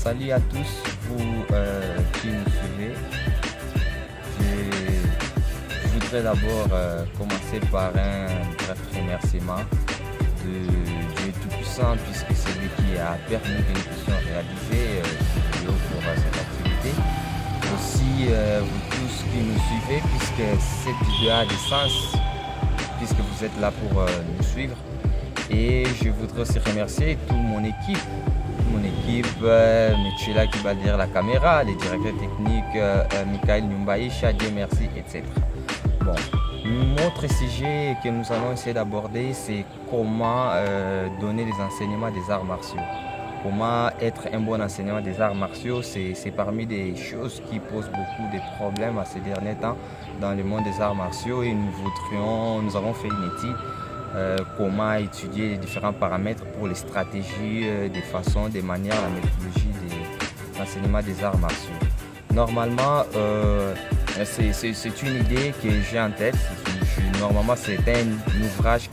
Salut à tous, vous qui nous suivez. Je voudrais d'abord commencer par un bref remerciement de Dieu Tout-Puissant, puisque c'est lui qui a permis que nous puissions réaliser cette vidéo pour cette activité. Aussi, vous tous qui nous suivez, puisque cette vidéo a du sens, puisque vous êtes là pour nous suivre. Et je voudrais aussi remercier toute mon équipe. Michela qui va derrière la caméra, les directeurs techniques, Michael Nyumbaï, Dieu merci, etc. Bon, notre sujet que nous allons essayer d'aborder, c'est comment donner des enseignements des arts martiaux. Comment être un bon enseignant des arts martiaux, c'est parmi des choses qui posent beaucoup de problèmes à ces derniers temps dans le monde des arts martiaux. Et nous avons fait une étude. Comment étudier les différents paramètres pour les stratégies, des façons, des manières, la méthodologie de l'enseignement des arts martiaux. Normalement, c'est une idée que j'ai en tête. Normalement, c'est un ouvrage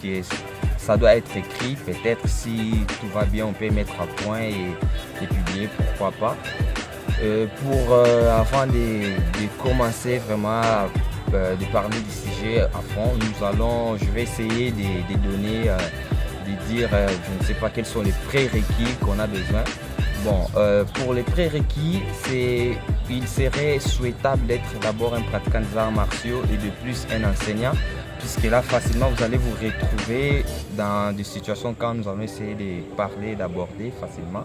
ça doit être écrit. Peut-être si tout va bien, on peut mettre à point et publier, pourquoi pas. Avant de commencer vraiment de parler du sujet à fond, je vais essayer de donner, de dire, je ne sais pas quels sont les prérequis qu'on a besoin. Bon, pour les prérequis, il serait souhaitable d'être d'abord un pratiquant des arts martiaux et de plus un enseignant, puisque là facilement vous allez vous retrouver dans des situations quand nous allons essayer de parler, d'aborder facilement.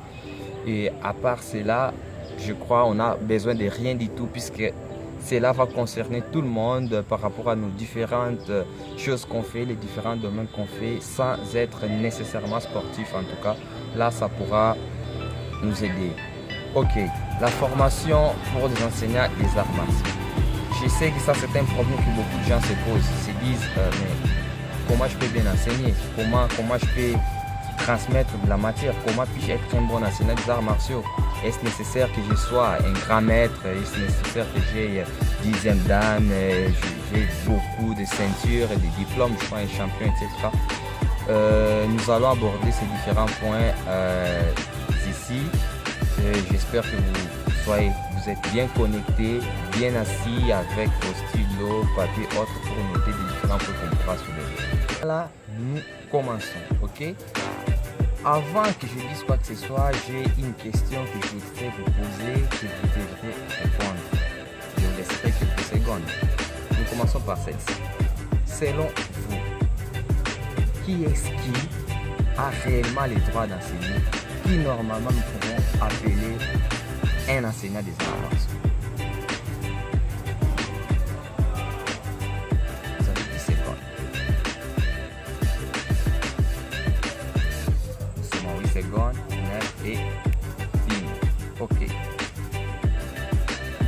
Et à part cela, je crois qu'on a besoin de rien du tout, puisque cela va concerner tout le monde par rapport à nos différentes choses qu'on fait, les différents domaines qu'on fait, sans être nécessairement sportif en tout cas. Là, ça pourra nous aider. Ok, la formation pour les enseignants des arts martiaux. Je sais que ça, c'est un problème que beaucoup de gens se posent. Ils se disent, mais comment je peux bien enseigner? Comment je peux transmettre de la matière? Comment puis-je être un bon enseignant des arts martiaux? Est-ce nécessaire que je sois un grand maître? Est-ce nécessaire que j'ai 10e dan, j'ai beaucoup de ceintures et de diplômes, je suis un champion, etc. Nous allons aborder ces différents points ici. J'espère que vous êtes bien connectés, bien assis avec vos stylos, papier, autres pour noter les différents points qu'on pourra soulever. Là, nous commençons, ok? Avant que je dise quoi que ce soit, j'ai une question que je voudrais vous poser, que vous devrez répondre. Je vous laisserai quelques secondes. Nous commençons par celle-ci. Selon vous, qui est-ce qui a réellement les droits d'enseigner? Qui normalement nous pouvons appeler un enseignant des arts martiaux? Vous avez 10 secondes. Secondes, 9 et fini. Ok.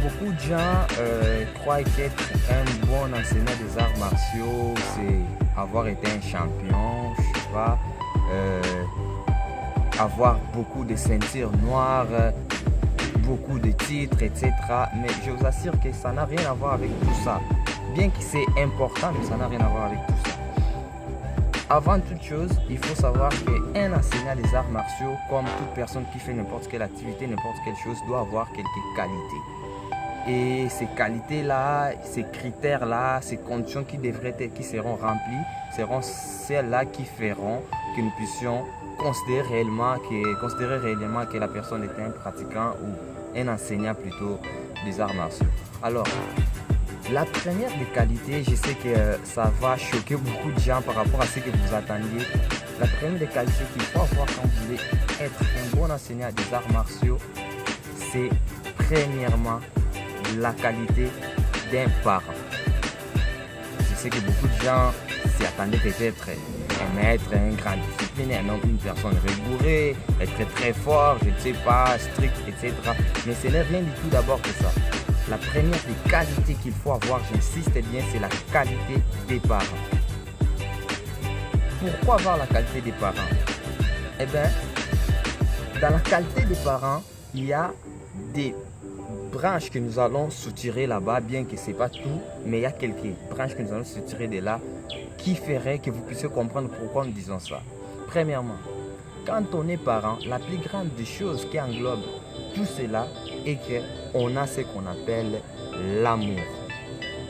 Beaucoup de gens croient qu'être un bon enseignant des arts martiaux, c'est avoir été un champion, je sais pas, avoir beaucoup de ceintures noires, beaucoup de titres, etc. Mais je vous assure que ça n'a rien à voir avec tout ça. Bien que c'est important, mais ça n'a rien à voir avec tout ça. Avant toute chose, il faut savoir qu'un enseignant des arts martiaux, comme toute personne qui fait n'importe quelle activité, n'importe quelle chose, doit avoir quelques qualités. Et ces qualités-là, ces critères-là, ces conditions qui seront remplies, seront celles-là qui feront que nous puissions considérer réellement que la personne est un pratiquant ou un enseignant plutôt des arts martiaux. Alors, la première des qualités, je sais que ça va choquer beaucoup de gens par rapport à ce que vous attendiez. La première des qualités qu'il faut avoir quand vous voulez être un bon enseignant des arts martiaux, c'est premièrement la qualité d'un parent. Je sais que beaucoup de gens s'y attendaient peut-être un maître, un grand discipliné, un homme, une personne rigoureux, être très fort, je ne sais pas, strict, etc. Mais ce n'est rien du tout d'abord que ça. la première des qualités qu'il faut avoir, j'insiste bien, c'est la qualité des parents. Pourquoi avoir la qualité des parents? Eh bien, dans la qualité des parents, il y a des branches que nous allons soutirer là-bas, bien que ce n'est pas tout, mais il y a quelques branches que nous allons soutirer de là qui feraient que vous puissiez comprendre pourquoi nous disons ça. Premièrement, quand on est parent, la plus grande des choses qui englobe tout cela est qu'on a ce qu'on appelle l'amour.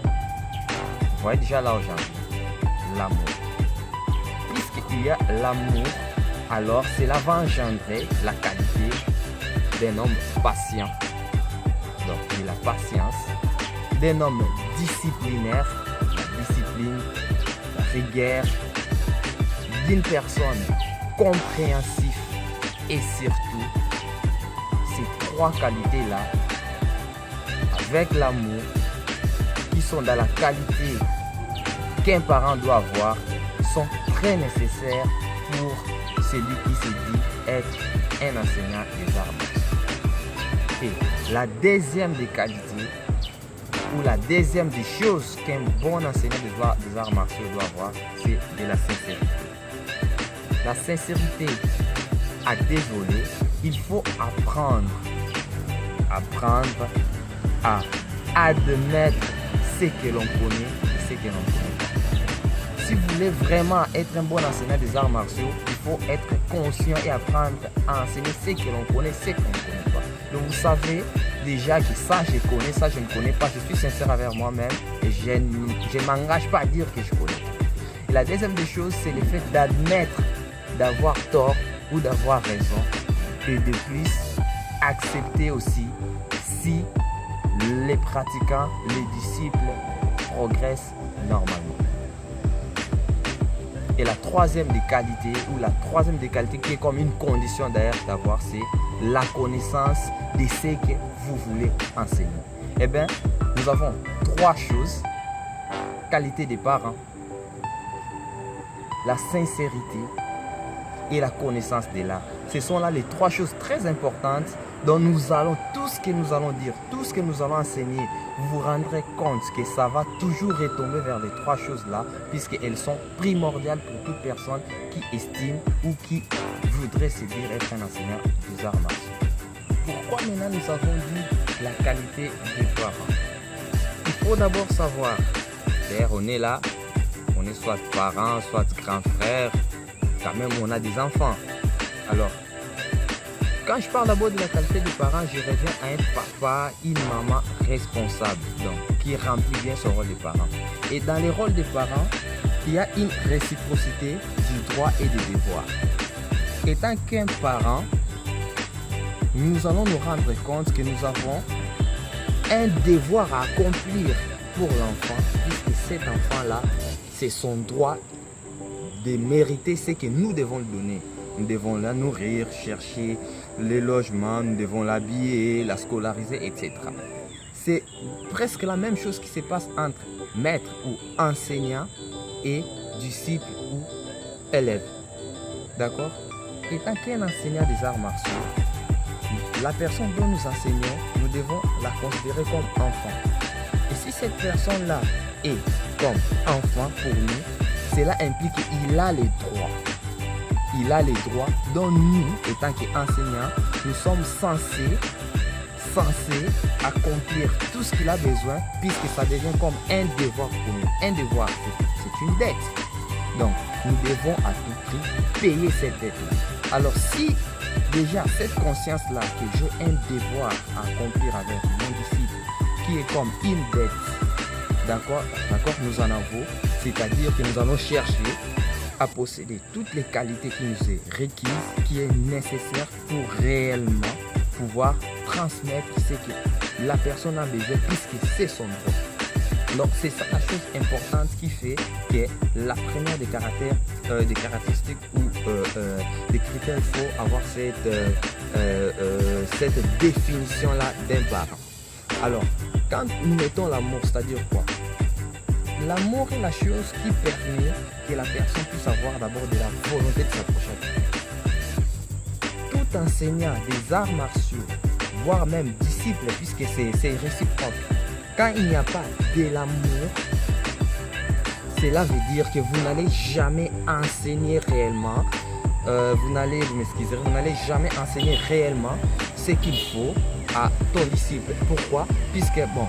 Vous voyez déjà là où j'en suis, l'amour. Puisqu'il y a l'amour, alors cela va engendrer la qualité d'un homme patient. Donc, il a la patience, d'un homme disciplinaire, la discipline, la rigueur, d'une personne compréhensive et surtout, ces trois qualités-là, avec l'amour, qui sont dans la qualité qu'un parent doit avoir, sont très nécessaires pour celui qui se dit être un enseignant des arts martiaux. Et la deuxième des qualités, ou la deuxième des choses qu'un bon enseignant des arts martiaux doit avoir, c'est de la sincérité. La sincérité à dévoiler, il faut apprendre à admettre ce que l'on connaît et ce que l'on ne connaît pas. Si vous voulez vraiment être un bon enseignant des arts martiaux, il faut être conscient et apprendre à enseigner ce que l'on connaît, ce qu'on ne connaît pas. Donc vous savez déjà que ça je connais, ça je ne connais pas, je suis sincère envers moi-même et je ne m'engage pas à dire que je connais. Et la deuxième des choses, c'est le fait d'admettre d'avoir tort ou d'avoir raison et de plus accepter aussi si les pratiquants, les disciples progressent normalement. Et la troisième des qualités, ou la troisième des qualités qui est comme une condition d'ailleurs d'avoir, c'est la connaissance de ce que vous voulez enseigner. Eh bien, nous avons trois choses. Qualité des parents, la sincérité et la connaissance de l'art. Ce sont là les trois choses très importantes dont nous allons, tout ce que nous allons dire, tout ce que nous allons enseigner, vous vous rendrez compte que ça va toujours retomber vers les trois choses-là, puisqu'elles sont primordiales pour toute personne qui estime ou qui voudrait se dire être un enseignant des arts martiaux. Pourquoi maintenant nous avons dit la qualité des parents? Il faut d'abord savoir, c'est-à-dire on est là, on est soit parents, soit grands frères, quand même on a des enfants. Alors, quand je parle d'abord de la qualité des parents, je reviens à un papa, une maman responsable, donc qui remplit bien son rôle de parent. Et dans les rôles des parents, il y a une réciprocité du droit et des devoirs. Étant qu'un parent, nous allons nous rendre compte que nous avons un devoir à accomplir pour l'enfant, puisque cet enfant-là, c'est son droit de mériter ce que nous devons lui donner. Nous devons la nourrir, chercher les logements, nous devons l'habiller, la scolariser, etc. C'est presque la même chose qui se passe entre maître ou enseignant et disciple ou élève. D'accord? Étant qu'un enseignant des arts martiaux, la personne dont nous enseignons, nous devons la considérer comme enfant. Et si cette personne-là est comme enfant pour nous, cela implique qu'il a les droits. Il a les droits dont nous, étant qu'enseignants, nous sommes censés accomplir tout ce qu'il a besoin, puisque ça devient comme un devoir pour nous. Un devoir, c'est une dette. Donc, nous devons à tout prix payer cette dette-là. Alors, si déjà cette conscience-là, que j'ai un devoir à accomplir avec mon disciple, qui est comme une dette, d'accord, nous en avons, c'est-à-dire que nous allons chercher à posséder toutes les qualités qui nous est requises, qui est nécessaire pour réellement pouvoir transmettre ce que la personne a besoin, puisque c'est son droit. Donc c'est ça la chose importante qui fait que la première des caractéristiques ou des critères, il faut avoir cette définition-là d'un parent. Alors, quand nous mettons l'amour, c'est-à-dire quoi? L'amour est la chose qui permet que la personne puisse avoir d'abord de la volonté de s'approcher. Tout enseignant des arts martiaux, voire même disciple, disciple puisque c'est réciproque. Quand il n'y a pas de l'amour, cela veut dire que vous n'allez jamais enseigner réellement, vous n'allez jamais enseigner réellement ce qu'il faut à ton disciple. Pourquoi? Puisque bon,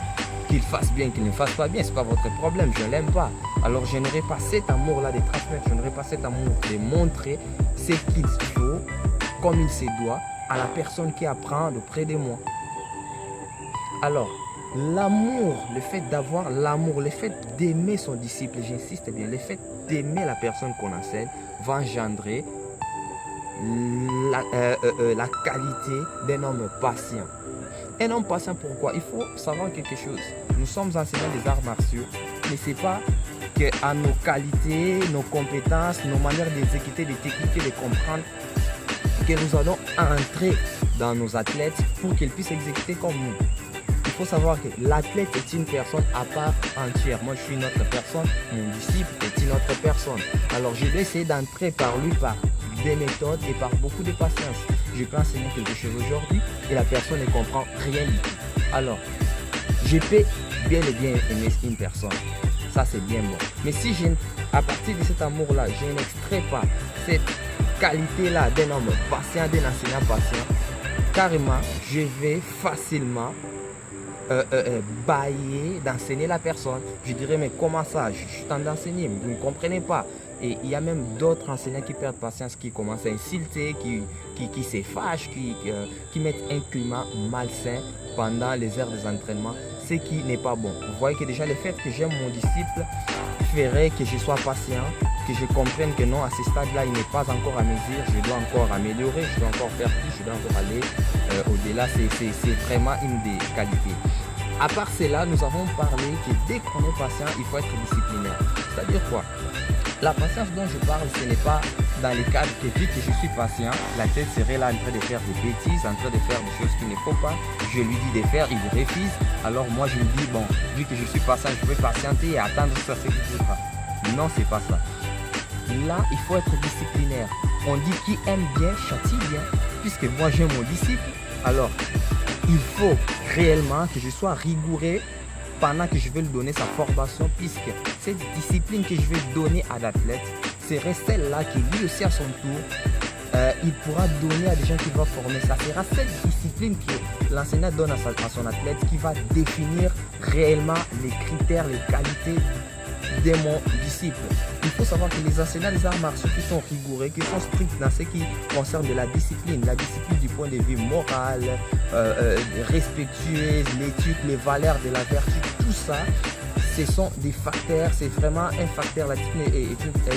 qu'il fasse bien, qu'il ne fasse pas bien, ce n'est pas votre problème, je ne l'aime pas. Alors je n'aurai pas cet amour-là de transmettre, je n'aurai pas cet amour de montrer ce qu'il faut, comme il se doit, à la personne qui apprend auprès de moi. Alors, l'amour, le fait d'avoir l'amour, le fait d'aimer son disciple, j'insiste bien, le fait d'aimer la personne qu'on enseigne va engendrer la qualité d'un homme patient. Un homme patient, pourquoi? Il faut savoir quelque chose. Nous sommes enseignants des arts martiaux, mais ce n'est pas qu'à nos qualités, nos compétences, nos manières d'exécuter, de techniques et de comprendre que nous allons entrer dans nos athlètes pour qu'ils puissent exécuter comme nous. Il faut savoir que l'athlète est une personne à part entière. Moi, je suis une autre personne, mon disciple est une autre personne. Alors, je vais essayer d'entrer par lui par des méthodes et par beaucoup de patience. Je peux enseigner quelque chose aujourd'hui et la personne ne comprend rien du tout. Alors, je peux bien et bien aimer une personne. Ça, c'est bien bon. Mais si à partir de cet amour-là, je n'extrais pas cette qualité-là d'un homme patient, d'un enseignant patient, carrément, je vais facilement bailler d'enseigner la personne. Je dirais, mais comment ça? Je suis en train d'enseigner, vous ne comprenez pas. Et il y a même d'autres enseignants qui perdent patience, qui commencent à insulter, qui se fâchent, qui mettent un climat malsain pendant les heures des entraînements, ce qui n'est pas bon. Vous voyez que déjà le fait que j'aime mon disciple ferait que je sois patient, que je comprenne que non, à ce stade-là, il n'est pas encore à mesure, je dois encore améliorer, je dois encore faire plus, je dois encore aller au-delà. C'est vraiment une des qualités. À part cela, nous avons parlé que dès qu'on est patient, il faut être disciplinaire. C'est-à-dire quoi? La patience dont je parle, ce n'est pas dans le cadre que vu que je suis patient, la tête serait là en train de faire des bêtises, en train de faire des choses qu'il ne faut pas. Je lui dis de faire, il refuse. Alors moi, je me dis, bon, vu que je suis patient, je vais patienter et attendre ça ce qu'il fera. Non, c'est pas ça. Là, il faut être disciplinaire. On dit qui aime bien, châtie bien. Puisque moi, j'aime mon disciple, alors il faut réellement que je sois rigoureux pendant que je vais lui donner sa formation, puisque cette discipline que je vais donner à l'athlète serait celle-là qui lui aussi à son tour, il pourra donner à des gens qu'il va former. Ça sera cette discipline que l'enseignant donne à son athlète qui va définir réellement les critères, les qualités de mon disciple. Il faut savoir que les enseignants des arts martiaux qui sont rigoureux, qui sont stricts dans ce qui concerne de la discipline du point de vue moral, respectueuse, l'éthique, les valeurs de la vertu, tout ça, ce sont des facteurs, c'est vraiment un facteur, la discipline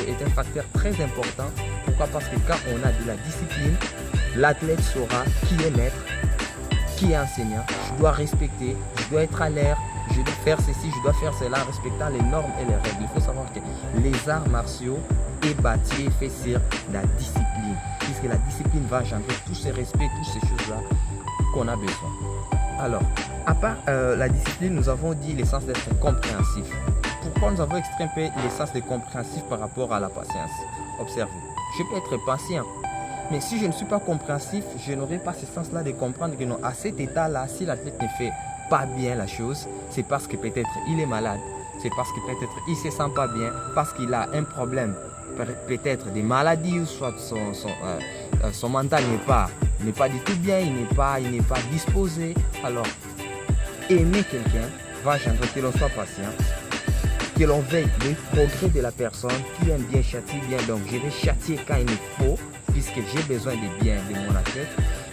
est un facteur très important. Pourquoi? Parce que quand on a de la discipline, l'athlète saura qui est maître, qui est enseignant, je dois respecter, je dois être à l'air, je dois faire ceci, je dois faire cela en respectant les normes et les règles. Il faut savoir que les arts martiaux est bâti et fait sur la discipline, puisque la discipline va engendrer tout ce respect, toutes ces choses-là qu'on a besoin. Alors, à part la discipline, nous avons dit l'essence d'être compréhensif. Pourquoi nous avons extrait un peu l'essence de compréhensif par rapport à la patience? Observez, je peux être patient, mais si je ne suis pas compréhensif, je n'aurai pas ce sens-là de comprendre que non, à cet état-là, si l'athlète ne fait pas bien la chose, c'est parce que peut-être il est malade, c'est parce que peut-être il ne se sent pas bien, parce qu'il a un problème, peut-être des maladies, ou soit son mental n'est pas du tout bien, il n'est pas disposé. Alors, aimer quelqu'un va engendrer que l'on soit patient, que l'on veille le progrès de la personne, qui aime bien châtie bien. Donc, je vais châtier quand il me faut, puisque j'ai besoin de bien de mon athlète.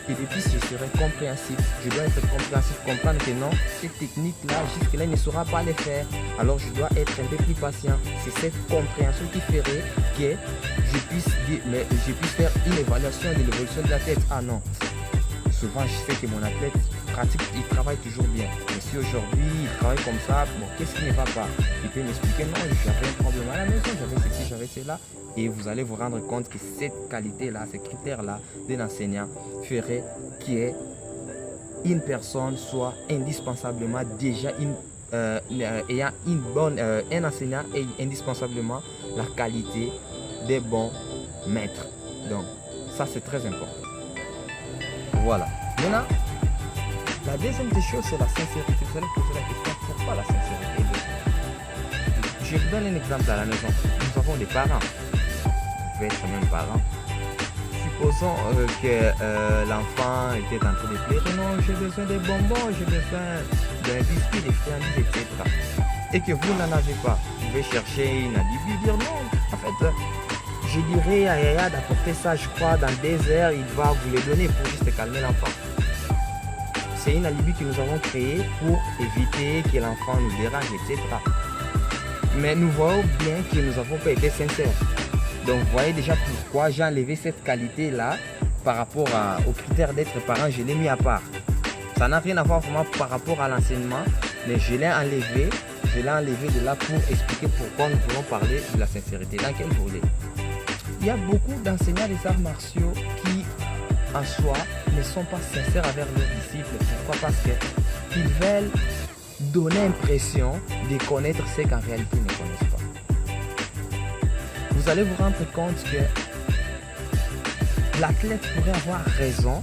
Et depuis, je serai compréhensif. Je dois être compréhensif, comprendre que non, cette technique-là, jusque-là, il ne saura pas les faire. Alors, je dois être un peu plus patient. C'est cette compréhension qui ferait que je puisse faire une évaluation de l'évolution de la tête. Ah non, souvent, je sais que mon athlète pratique, il travaille toujours bien. Mais si aujourd'hui, il travaille comme ça, bon, qu'est-ce qui ne va pas? Il peut m'expliquer, non, j'avais un problème à la maison, j'avais ceci, j'avais cela. Et vous allez vous rendre compte que cette qualité-là, ces critères-là d'un enseignant ferait qu'une personne soit indispensablement déjà ayant une bonne, un enseignant ait indispensablement la qualité des bons maîtres. Donc, ça c'est très important. Voilà. Maintenant, La deuxième des choses, c'est la sincérité. Vous allez poser la question, pourquoi la sincérité? Je vous donne un exemple à la maison. Nous avons des parents. Vous pouvez être même parents. Supposons que l'enfant était en train de pleurer. Non, j'ai besoin de bonbons, j'ai besoin d'un biscuit, des friandises, etc. Et que vous n'en avez pas. Vous pouvez chercher une alibi, dire non. En fait, je dirais à Yaya d'apporter ça, je crois, dans 2 heures, il va vous les donner pour juste calmer l'enfant. C'est une alibi que nous avons créée pour éviter que l'enfant nous dérange, etc. Mais nous voyons bien que nous n'avons pas été sincères. Donc vous voyez déjà pourquoi j'ai enlevé cette qualité-là par rapport aux critères d'être parent, je l'ai mis à part. Ça n'a rien à voir vraiment par rapport à l'enseignement, mais je l'ai enlevé de là pour expliquer pourquoi nous voulons parler de la sincérité. Dans quel volet? Il y a beaucoup d'enseignants des arts martiaux qui, en soi, ne sont pas sincères avec leurs disciples. Pourquoi? Parce qu'ils veulent donner l'impression de connaître ce qu'en réalité ils ne connaissent pas. Vous allez vous rendre compte que l'athlète pourrait avoir raison,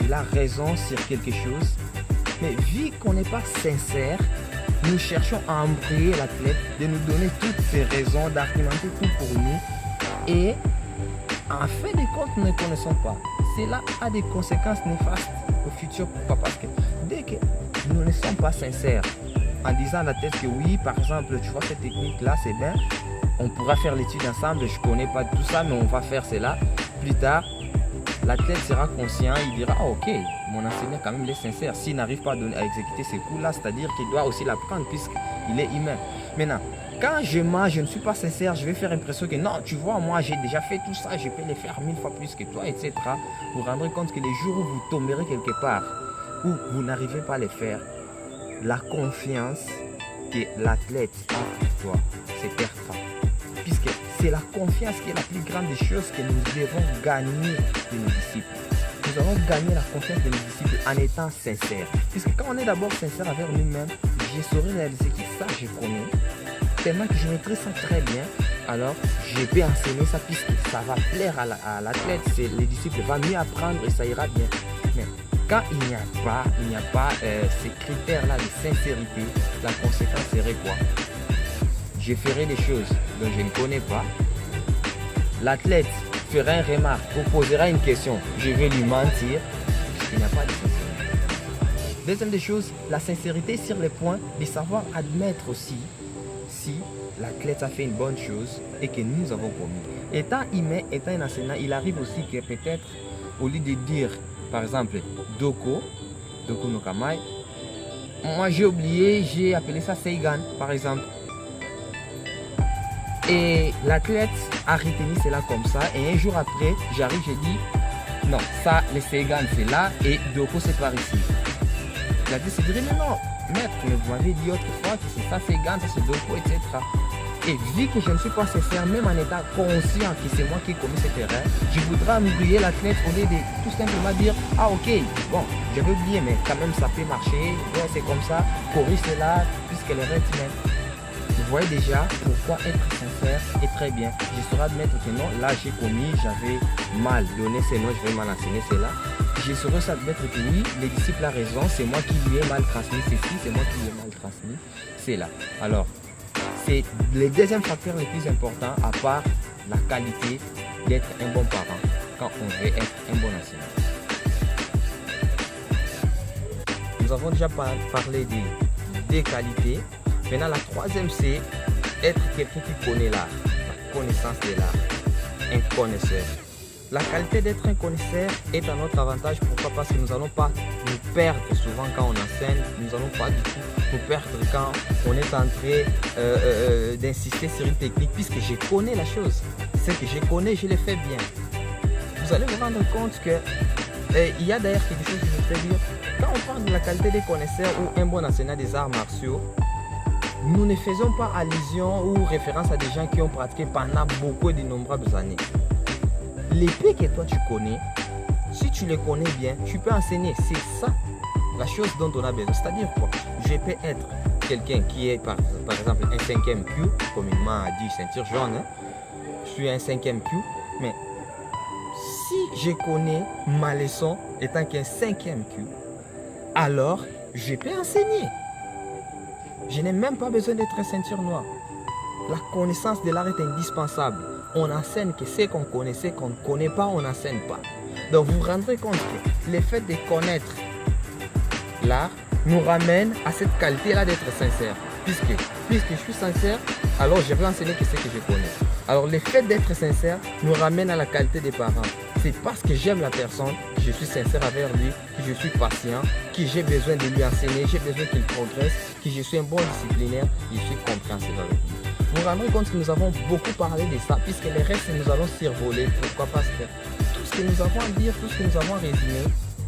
il a raison sur quelque chose, mais vu qu'on n'est pas sincère, nous cherchons à embrouiller l'athlète, de nous donner toutes ses raisons, d'argumenter tout pour nous, et en fin de compte, nous ne connaissons pas. Cela a des conséquences néfastes au futur. Pourquoi? Parce que dès que nous ne sommes pas sincères, en disant à la tête que oui, par exemple, tu vois cette technique-là, c'est bien, on pourra faire l'étude ensemble, je ne connais pas tout ça, mais on va faire cela. Plus tard, l'athlète sera conscient, il dira, ah ok, mon enseignant quand même il est sincère. S'il n'arrive pas à exécuter ces coups-là, c'est-à-dire qu'il doit aussi l'apprendre puisqu'il est humain. Maintenant, quand je mens, je ne suis pas sincère, je vais faire l'impression que non, tu vois, moi j'ai déjà fait tout ça, je peux les faire 1000 fois plus que toi, etc. Vous vous rendrez compte que les jours où vous tomberez quelque part, où vous n'arrivez pas à les faire, la confiance que l'athlète a pour toi se perdra. Puisque c'est la confiance qui est la plus grande des choses que nous devons gagner de nos disciples. Nous allons gagner la confiance de nos disciples en étant sincères. Puisque quand on est d'abord sincère avec nous-mêmes, je saurais réaliser que ça, je connais. Tellement que je maîtrise ça très bien, alors je peux enseigner ça puisque ça va plaire à l'athlète. Les disciples vont mieux apprendre et ça ira bien. Mais quand il n'y a pas ces critères-là de sincérité, la conséquence serait quoi? Je ferai des choses dont je ne connais pas. L'athlète fera une remarque ou posera une question. Je vais lui mentir puisqu'il n'y a pas de sincérité. Deuxième des choses, la sincérité sur les points de savoir admettre aussi si l'athlète a fait une bonne chose et que nous avons commis. Étant humain, étant un enseignant, il arrive aussi que peut-être au lieu de dire par exemple Doku no Kamae, moi j'ai oublié, j'ai appelé ça Seigan par exemple. Et l'athlète a retenu cela comme ça. Et un jour après, j'arrive, je dis non, ça, le Seigan c'est là et Doku c'est par ici. L'athlète se dirait mais non, maître, mais vous m'avez dit autrefois que c'est ça Seigan, ça c'est Doku, etc. Et vu que je ne suis pas sincère, même en étant conscient que c'est moi qui ai commis cette erreur, je voudrais embrouiller l'athlète au lieu de tout simplement dire ah ok, bon, j'avais oublié, mais quand même ça peut marcher, ouais, c'est comme ça, corrige cela, puisque l'erreur est humaine. Vous voyez déjà pourquoi être sincère est très bien. Je saurais admettre que non, là j'ai commis, j'avais mal donné ces noms, je vais mal enseigner cela. Je saurais admettre que oui, les disciples ont raison, c'est moi qui lui ai mal transmis ceci, c'est moi qui lui ai mal transmis cela. Alors, c'est le deuxième facteur le plus important à part la qualité d'être un bon parent quand on veut être un bon enseignant. Nous avons déjà parlé des qualités. Maintenant, la troisième, c'est être quelqu'un qui connaît l'art, la connaissance de l'art, un connaisseur. La qualité d'être un connaisseur est à notre avantage. Pourquoi? Parce que nous n'allons pas nous perdre souvent quand on enseigne. Nous n'allons pas du tout nous perdre quand on est en train d'insister sur une technique, puisque je connais la chose. Ce que je connais, je le fais bien. Vous allez vous rendre compte que il y a d'ailleurs quelque chose que je peux dire. Quand on parle de la qualité des connaisseurs ou un bon enseignant des arts martiaux, nous ne faisons pas allusion ou référence à des gens qui ont pratiqué pendant beaucoup de nombreuses années. L'épée que toi tu connais, si tu le connais bien, tu peux enseigner. C'est ça la chose dont on a besoin. C'est-à-dire quoi? Je peux être quelqu'un qui est par exemple un 5e Q, communément dit ceinture jaune. Hein? Je suis un 5e Q, mais si je connais ma leçon étant qu'un 5e Q, alors je peux enseigner. Je n'ai même pas besoin d'être ceinture noire. La connaissance de l'art est indispensable. On enseigne que ce qu'on connaît, ce qu'on ne connaît pas, on n'enseigne pas. Donc vous vous rendrez compte que le fait de connaître l'art nous ramène à cette qualité-là d'être sincère. Puisque je suis sincère, alors je vais enseigner que ce que je connais. Alors le fait d'être sincère nous ramène à la qualité des parents. C'est parce que j'aime la personne, que je suis sincère avec lui, que je suis patient, que j'ai besoin de lui enseigner, j'ai besoin qu'il progresse, que je suis un bon disciplinaire, je suis compréhensif avec lui. Vous vous rendrez compte que nous avons beaucoup parlé de ça, puisque les restes nous allons survoler. Pourquoi? Parce que tout ce que nous avons à dire, tout ce que nous avons à résumer,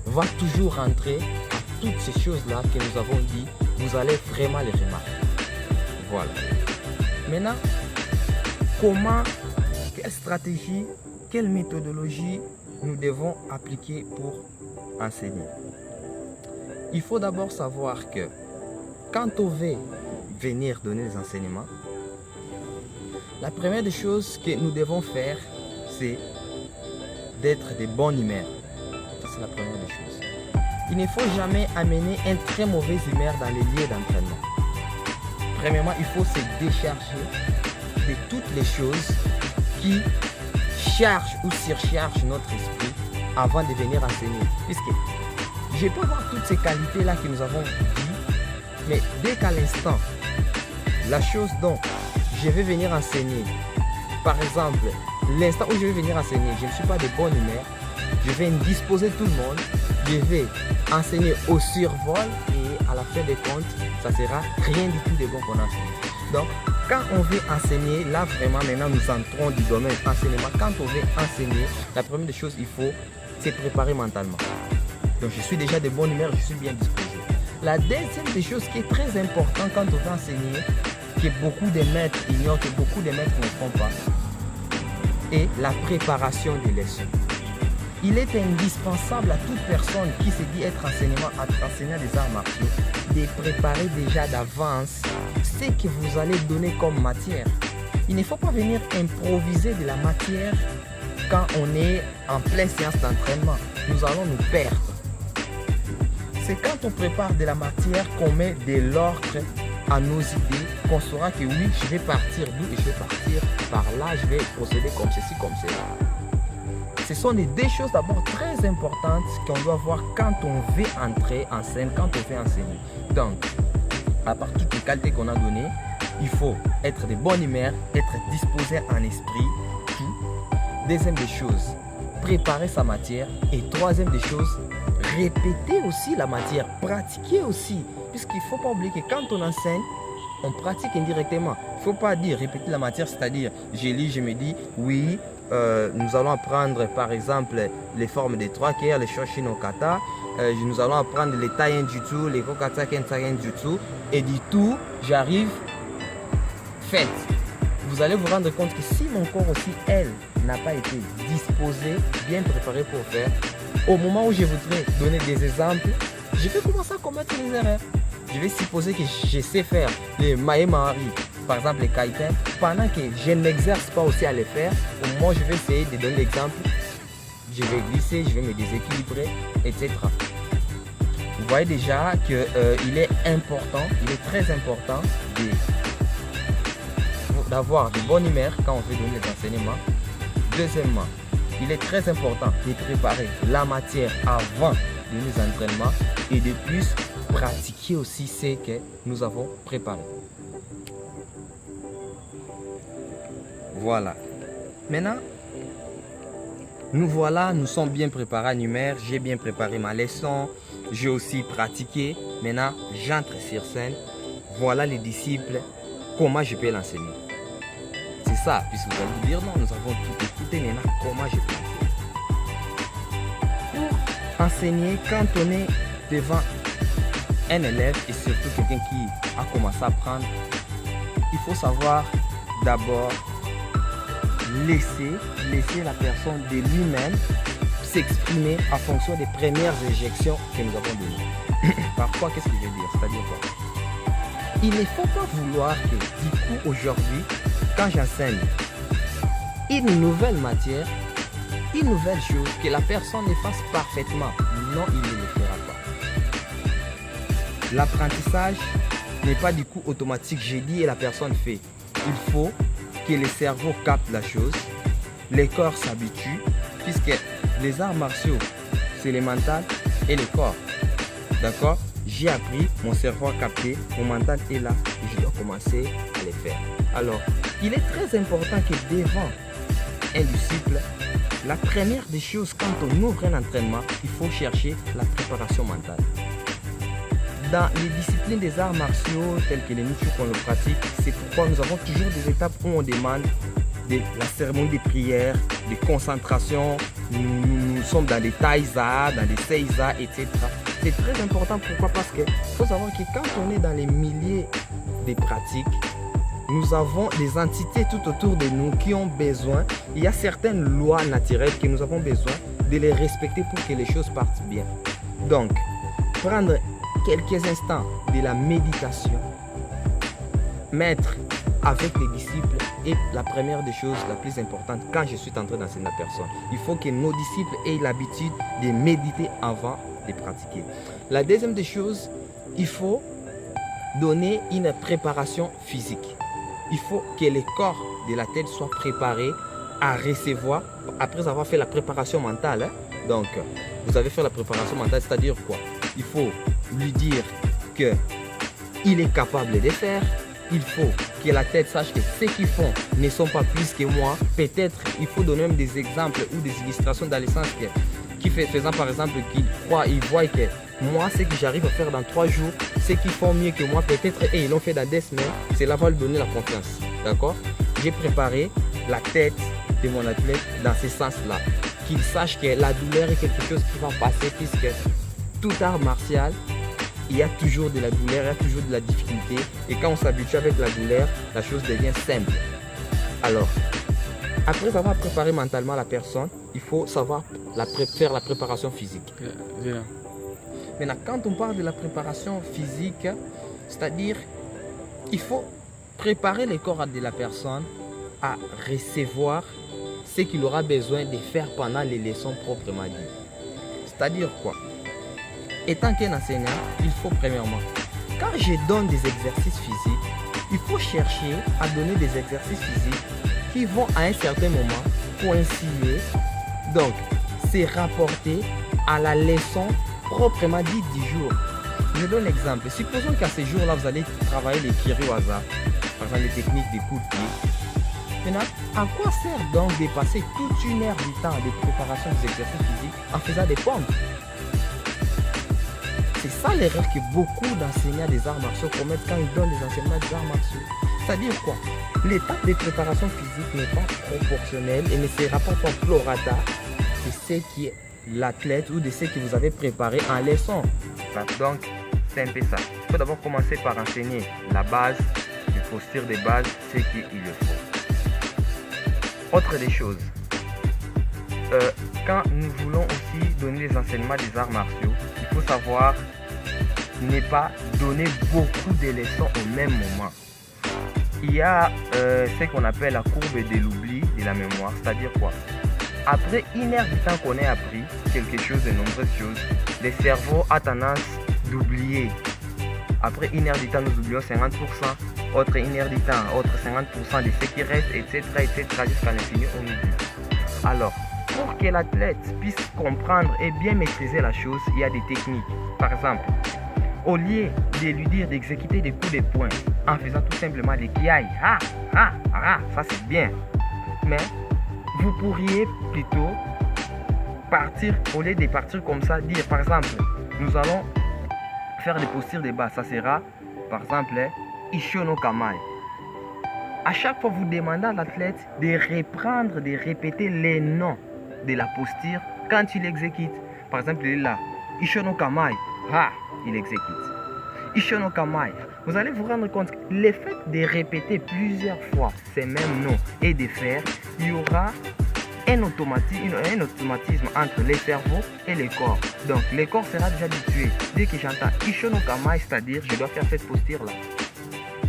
va toujours rentrer à toutes ces choses-là que nous avons dit. Vous allez vraiment les remarquer. Voilà. Maintenant, comment, quelle stratégie, quelle méthodologie nous devons appliquer pour enseigner? Il faut d'abord savoir que quand on veut venir donner des enseignements, la première des choses que nous devons faire, c'est d'être de bonne humeur. C'est la première des choses. Il ne faut jamais amener une très mauvaise humeur dans les lieux d'entraînement. Premièrement, il faut se décharger de toutes les choses qui chargent ou surchargent notre esprit avant de venir enseigner. Puisque je peux avoir toutes ces qualités-là que nous avons dit, mais dès qu'à l'instant, la chose dont je vais venir enseigner, par exemple, l'instant où je vais venir enseigner, je ne suis pas de bonne humeur, je vais indisposer tout le monde, je vais enseigner au survol et à la fin des comptes, ça sera rien du tout de bon qu'on enseigne. Donc, quand on veut enseigner, là vraiment maintenant nous entrons du domaine enseignement. Quand on veut enseigner, la première des choses, il faut se préparer mentalement. Donc je suis déjà de bonne humeur, je suis bien disposé. La deuxième des choses qui est très importante quand on veut enseigner, que beaucoup de maîtres ignorent, que beaucoup de maîtres ne font pas, est la préparation des leçons. Il est indispensable à toute personne qui se dit être enseignant des arts martiaux de préparer déjà d'avance ce que vous allez donner comme matière. Il ne faut pas venir improviser de la matière quand on est en pleine séance d'entraînement. Nous allons nous perdre. C'est quand on prépare de la matière qu'on met de l'ordre à nos idées, qu'on saura que oui, je vais partir d'où et je vais partir par là, je vais procéder comme ceci, comme cela. Ce sont les deux choses d'abord très importantes qu'on doit voir quand on veut entrer en scène, quand on veut enseigner. Donc, à part toutes les qualités qu'on a données, il faut être de bonne humeur, être disposé en esprit, tout. Deuxième des choses, préparer sa matière. Et troisième des choses, répéter aussi la matière, pratiquer aussi. Puisqu'il ne faut pas oublier que quand on enseigne, on pratique indirectement. Il ne faut pas dire répéter la matière, c'est-à-dire je lis, je me dis oui, nous allons apprendre par exemple les formes des trois quarts, les Shoshin no Kata. Nous allons apprendre les Tai Jutsu, les Kokata Kensai Jutsu. Et du tout, j'arrive, faites. Vous allez vous rendre compte que si mon corps aussi, elle, n'a pas été disposé, bien préparé pour faire, au moment où je voudrais donner des exemples, je vais commencer à commettre des erreurs. Je vais supposer que je sais faire les Mae Mahari, par exemple les Kaiten, pendant que je n'exerce pas aussi à les faire. Au moment où je vais essayer de donner l'exemple, je vais glisser, je vais me déséquilibrer, etc. Vous voyez déjà qu'il est important, il est très important d'avoir de bonne humeur quand on veut donner des enseignements. Deuxièmement, il est très important de préparer la matière avant de nos entraînements et de plus pratiquer aussi ce que nous avons préparé. Voilà. Maintenant, nous sommes bien préparés en humeur, j'ai bien préparé ma leçon, j'ai aussi pratiqué. Maintenant, j'entre sur scène. Voilà les disciples, comment je peux l'enseigner. C'est ça, puisque vous allez dire non, nous avons tout écouté, maintenant comment je peux l'enseigner. Pour enseigner, quand on est devant un élève et surtout quelqu'un qui a commencé à apprendre, il faut savoir d'abord laisser la personne de lui-même s'exprimer en fonction des premières injections que nous avons données. Parfois, qu'est-ce que je veux dire? C'est-à-dire quoi? Il ne faut pas vouloir que, du coup, aujourd'hui, quand j'enseigne une nouvelle matière, une nouvelle chose, que la personne le fasse parfaitement. Non, il ne le fera pas. l'apprentissage n'est pas du coup automatique. J'ai dit et la personne fait. Il faut que le cerveau capte la chose, les corps s'habituent, puisque les arts martiaux, c'est le mental et le corps. D'accord? J'ai appris, mon cerveau a capté, mon mental est là et je dois commencer à les faire. Alors, il est très important que devant un disciple, la première des choses quand on ouvre un entraînement, il faut chercher la préparation mentale. Dans les disciplines des arts martiaux tels que les Michu qu'on le pratique, c'est pourquoi nous avons toujours des étapes où on demande de la cérémonie des prières, des concentrations, nous sommes dans les taïsa, dans les seiza, etc. C'est très important, pourquoi? Parce qu'il faut savoir que quand on est dans les milliers de pratiques, nous avons des entités tout autour de nous qui ont besoin, il y a certaines lois naturelles que nous avons besoin de les respecter pour que les choses partent bien. Donc, prendre quelques instants de la méditation, mettre avec les disciples est la première des choses la plus importante quand je suis en train d'enseigner la personne. Il faut que nos disciples aient l'habitude de méditer avant de pratiquer. La deuxième des choses, il faut donner une préparation physique. Il faut que le corps de la tête soit préparé à recevoir, après avoir fait la préparation mentale. Donc, vous avez fait la préparation mentale, c'est-à-dire quoi? Il faut lui dire qu'il est capable de faire. Il faut que la tête sache que ceux qui font ne sont pas plus que moi. Peut-être il faut donner même des exemples ou des illustrations dans le sens qui faisant par exemple qu'il croit, il voit que moi, ce que j'arrive à faire dans 3 jours, ceux qui font mieux que moi, peut-être et ils l'ont fait dans 2 semaines, cela va lui donner la confiance. D'accord? J'ai préparé la tête de mon athlète dans ce sens-là. Qu'il sache que la douleur est quelque chose qui va passer, puisque tout art martial, il y a toujours de la douleur, il y a toujours de la difficulté. Et quand on s'habitue avec la douleur, la chose devient simple. Alors, après avoir préparé mentalement la personne, il faut savoir faire la préparation physique. Maintenant, quand on parle de la préparation physique, c'est-à-dire il faut préparer le corps de la personne à recevoir ce qu'il aura besoin de faire pendant les leçons proprement dites. C'est-à-dire quoi? Étant qu'un enseignant, il faut premièrement, quand je donne des exercices physiques, il faut chercher à donner des exercices physiques qui vont à un certain moment coïncider, donc se rapporter à la leçon proprement dite du jour. Je donne l'exemple. Supposons qu'à ce jour-là, vous allez travailler les kiri au hasard, par exemple les techniques des coups de pied. Maintenant, à quoi sert donc de passer toute une heure du temps de préparation des exercices physiques en faisant des pompes? C'est ça l'erreur que beaucoup d'enseignants des arts martiaux commettent quand ils donnent des enseignements des arts martiaux. C'est-à-dire quoi? L'étape de préparation physique n'est pas proportionnelle et ne se rapporte pas prorata de ce qui est l'athlète ou de ce que vous avez préparé en leçon. Donc, c'est un peu ça. Il faut d'abord commencer par enseigner la base, les postures de base, ce qu'il le faut. Autre des choses, quand nous voulons aussi donner les enseignements des arts martiaux, il faut savoir ne pas donner beaucoup de leçons au même moment. Il y a ce qu'on appelle la courbe de l'oubli de la mémoire, c'est-à-dire quoi? Après une heure du temps qu'on ait appris quelque chose, de nombreuses choses, le cerveau a tendance d'oublier. Après une heure du temps, nous oublions 50%, autre une heure du temps, autre 50% de ce qui reste, etc., jusqu'à l'infini, on oublie. Alors, pour que l'athlète puisse comprendre et bien maîtriser la chose, il y a des techniques. Par exemple, au lieu de lui dire d'exécuter des coups de poing en faisant tout simplement des kiaï, ça c'est bien. Mais vous pourriez plutôt partir, au lieu de partir comme ça, dire par exemple, nous allons faire des postures de base. Ça sera par exemple Ishono Kamai. À chaque fois, vous demandez à l'athlète de reprendre, de répéter les noms de la posture quand il exécute. Par exemple, il est là, Ishono Kamai, il exécute. Ishono Kamai. Vous allez vous rendre compte que le fait de répéter plusieurs fois ces mêmes noms et de faire, il y aura un automatisme entre le cerveau et le corps. Donc, le corps sera déjà habitué. Dès que j'entends Ishono Kamai, c'est-à-dire je dois faire cette posture-là.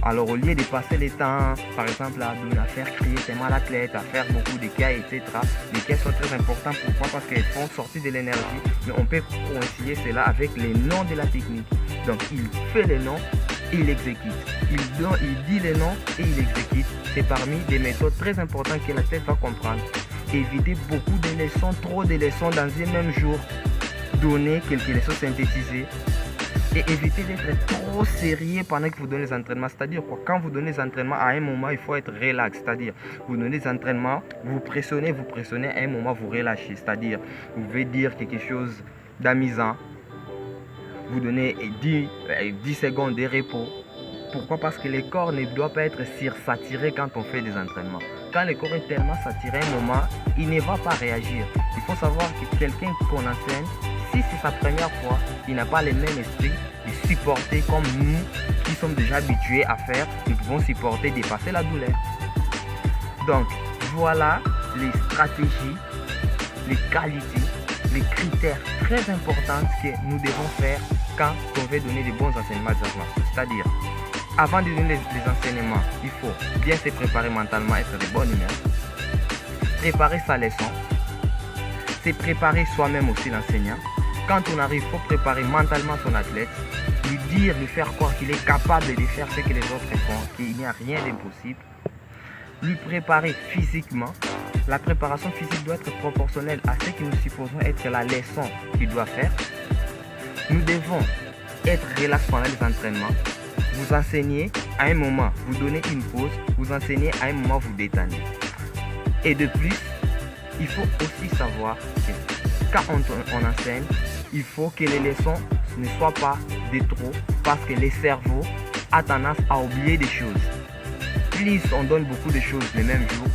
Alors, au lieu de passer le temps, par exemple, à faire crier tellement l'athlète, à faire beaucoup de cas, etc., les cas sont très importants. Pourquoi? Parce qu'ils font sortir de l'énergie, mais on peut concilier cela avec les noms de la technique. Donc il fait les noms et il exécute. Il dit les noms et il exécute. C'est parmi des méthodes très importantes que l'athlète va comprendre. Éviter beaucoup de leçons, trop de leçons dans un même jour. Donner quelques leçons synthétisées. Et éviter d'être trop sérieux pendant que vous donnez les entraînements. C'est-à-dire quoi, quand vous donnez les entraînements, à un moment, il faut être relax. C'est-à-dire, vous donnez les entraînements, vous pressionnez, à un moment, vous relâchez. C'est-à-dire, vous pouvez dire quelque chose d'amusant. Vous donnez 10 secondes de repos. Pourquoi? Parce que le corps ne doit pas être saturé quand on fait des entraînements. Quand le corps est tellement saturé à un moment, il ne va pas réagir. Il faut savoir que quelqu'un qu'on enseigne, si c'est sa première fois, il n'a pas le même esprit de supporter comme nous qui sommes déjà habitués à faire. Nous pouvons supporter, dépasser la douleur. Donc, voilà les stratégies, les qualités, les critères très importants que nous devons faire quand on veut donner de bons enseignements d'arts martiaux. C'est-à-dire, avant de donner les enseignements, il faut bien se préparer mentalement, être de bonne humeur, préparer sa leçon, se préparer soi-même aussi l'enseignant. Quand on arrive, il faut préparer mentalement son athlète, lui faire croire qu'il est capable de faire ce que les autres font, qu'il n'y a rien d'impossible. Lui préparer physiquement. La préparation physique doit être proportionnelle à ce que nous supposons être la leçon qu'il doit faire. Nous devons être relax pendant les entraînements. Vous enseignez à un moment, vous donnez une pause, vous enseignez à un moment, vous détendez. Et de plus, il faut aussi savoir que quand on enseigne, il faut que les leçons ne soient pas de trop parce que le cerveau a tendance à oublier des choses. Plus on donne beaucoup de choses le même jour,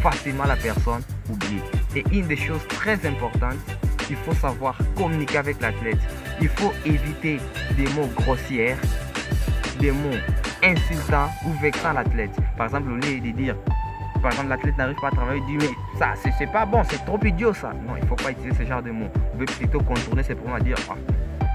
facilement la personne oublie. Et une des choses très importantes, il faut savoir communiquer avec l'athlète. Il faut éviter des mots grossiers, des mots insultants ou vexant l'athlète. Par exemple, au lieu de dire, par exemple, l'athlète n'arrive pas à travailler, il dit mais ça c'est pas bon, c'est trop idiot ça. Non, il ne faut pas utiliser ce genre de mots. Vous pouvez plutôt contourner ces problèmes à dire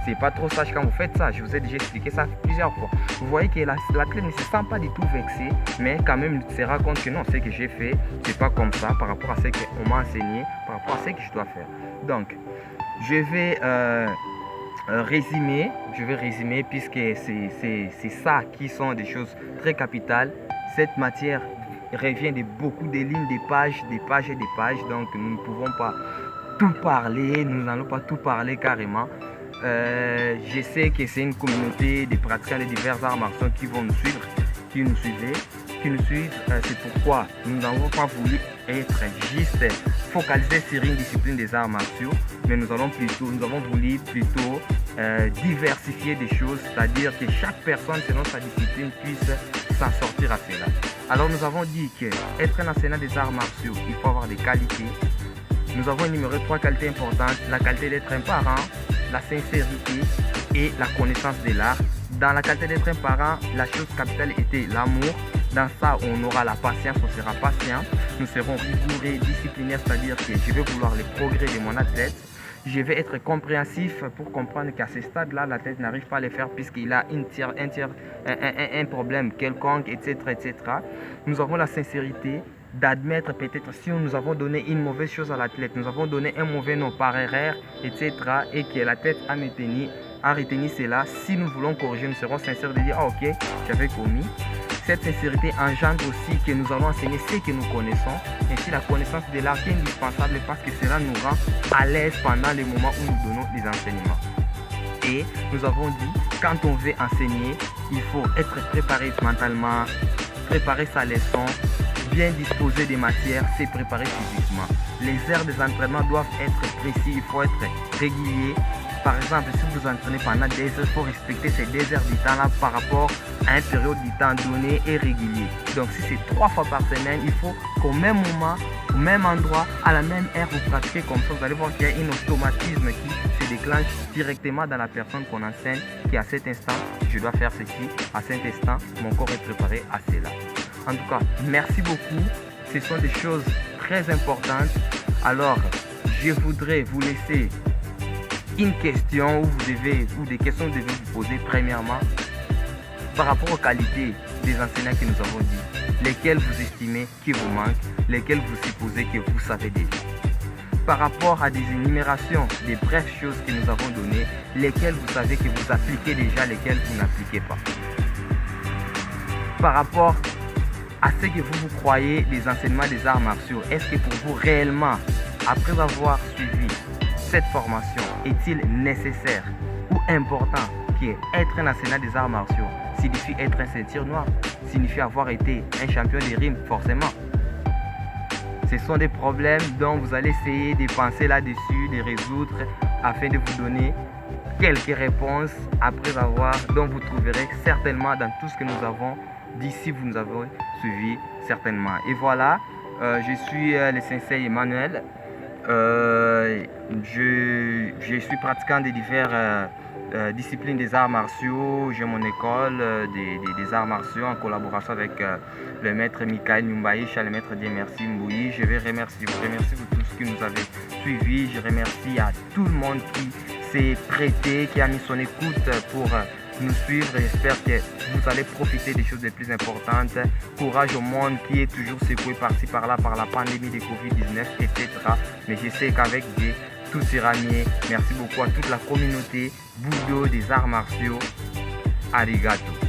c'est pas trop sage quand vous faites ça. Je vous ai déjà expliqué ça plusieurs fois. Vous voyez que l'athlète ne se sent pas du tout vexé, mais quand même il se rend compte que non, ce que j'ai fait, c'est pas comme ça par rapport à ce qu'on m'a enseigné, par rapport à ce que je dois faire. Donc, je vais résumer puisque c'est ça qui sont des choses très capitales. Cette matière revient de beaucoup de lignes, des pages et des pages. Donc, nous ne pouvons pas tout parler, nous n'allons pas tout parler carrément. Je sais que c'est une communauté de pratiquants de divers arts martiaux qui vont nous suivre, qui nous suivent. C'est pourquoi nous n'avons pas voulu être juste focalisés sur une discipline des arts martiaux, mais nous avons voulu plutôt diversifier des choses, c'est-à-dire que chaque personne selon sa discipline puisse s'en sortir à cela. Alors nous avons dit qu'être un enseignant des arts martiaux, il faut avoir des qualités. Nous avons énuméré 3 qualités importantes: la qualité d'être un parent, la sincérité et la connaissance de l'art. Dans la qualité d'être un parent, la chose capitale était l'amour. Dans ça, on aura la patience, on sera patient. Nous serons rigoureux, disciplinaires, c'est-à-dire que je vais vouloir le progrès de mon athlète. Je vais être compréhensif pour comprendre qu'à ce stade-là, l'athlète n'arrive pas à le faire puisqu'il a un problème quelconque, etc., etc. Nous avons la sincérité d'admettre peut-être si nous avons donné une mauvaise chose à l'athlète, nous avons donné un mauvais nom par erreur, etc. et que l'athlète a retenu cela. Si nous voulons corriger, nous serons sincères de dire ok, j'avais commis. Cette sincérité engendre aussi que nous allons enseigner ce que nous connaissons, ainsi la connaissance de l'art qui est indispensable parce que cela nous rend à l'aise pendant les moments où nous donnons les enseignements. Et nous avons dit, quand on veut enseigner, il faut être préparé mentalement, préparer sa leçon, bien disposer des matières, se préparer physiquement. Les heures des entraînements doivent être précis, il faut être régulier. Par exemple, si vous entraînez pendant des heures, il faut respecter ces 2 heures du temps-là par rapport à une période du temps donné et régulier. Donc si c'est 3 fois par semaine, il faut qu'au même moment, au même endroit, à la même heure, vous pratiquez comme ça. Vous allez voir qu'il y a un automatisme qui se déclenche directement dans la personne qu'on enseigne, qui à cet instant, je dois faire ceci, à cet instant, mon corps est préparé à cela. En tout cas, merci beaucoup. Ce sont des choses très importantes. Alors, je voudrais vous laisser une question ou des questions que vous devez vous poser premièrement par rapport aux qualités des enseignants que nous avons dit, lesquels vous estimez qui vous manquent, lesquels vous supposez que vous savez déjà. par rapport à des énumérations des brèves choses que nous avons données, lesquelles vous savez que vous appliquez déjà, lesquelles vous n'appliquez pas. Par rapport à ce que vous croyez des enseignements des arts martiaux, est-ce que pour vous réellement, après avoir suivi cette formation, est-il nécessaire ou important qu'être un enseignant des arts martiaux signifie être un ceinture noire, signifie avoir été un champion des rimes, forcément? Ce sont des problèmes dont vous allez essayer de penser là-dessus, de résoudre afin de vous donner quelques réponses après avoir, dont vous trouverez certainement dans tout ce que nous avons dit si vous nous avez suivi certainement. Et voilà, je suis le sensei Emmanuel. Je suis pratiquant des diverses disciplines des arts martiaux. J'ai mon école des arts martiaux en collaboration avec le maître Michael Nyumbaïch, le maître Dieu Merci Mbouyi. Je vous remercie pour tout ce que nous avez suivi. Je remercie à tout le monde qui s'est prêté, qui a mis son écoute pour nous suivre. J'espère que vous allez profiter des choses les plus importantes. Courage au monde qui est toujours secoué par-ci par-là par la pandémie de Covid-19, etc. Mais je sais qu'avec Dieu, tout sera mieux. Merci beaucoup à toute la communauté Budo des arts martiaux. Arigato.